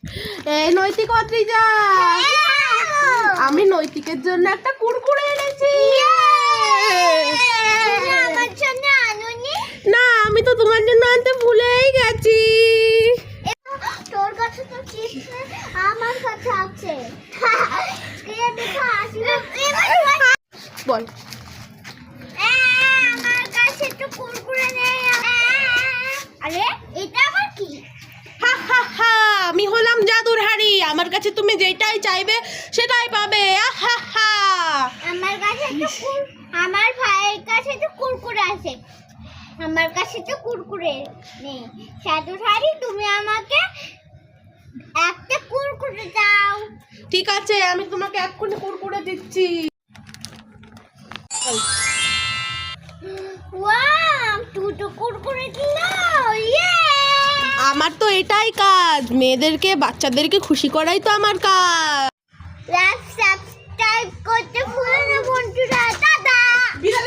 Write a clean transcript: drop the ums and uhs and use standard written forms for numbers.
এই নৈতিক অত্রিজা, আমি নৈতিকের জন্য একটা কুরকুরে এনেছি। আমার জন্য আনুনি? না, আমি তো তোমার জন্য আনতে ভুলেই গেছি। তোর কাছে তো চিপস আমার কাছে আছে। বল। আমার কাছে তো কুরকুরে নেই। আরে এটা আবার কি? হা হা হা, আমি হলাম জাদুর হাড়ি, আমার কাছে তুমি যেটাই চাইবে সেটাই পাবে। হা হা। আমার কাছে তো আমার ভাইয়ের কাছে তো কুরকুরে আছে, আমার কাছে তো কুরকুরে নেই। জাদুর হাড়ি, তুমি আমাকে একটা কুরকুরে দাও। ঠিক আছে, আমি তোমাকে এক্ষুনি কুরকুরে দিচ্ছি। ওয়াও, দুটো কুরকুরে দিলো। ইয়ে! আমার তো এটাই কাজ, মেয়েদেরকে বাচ্চাদেরকে খুশি করাই তো আমার কাজ। লাস্ট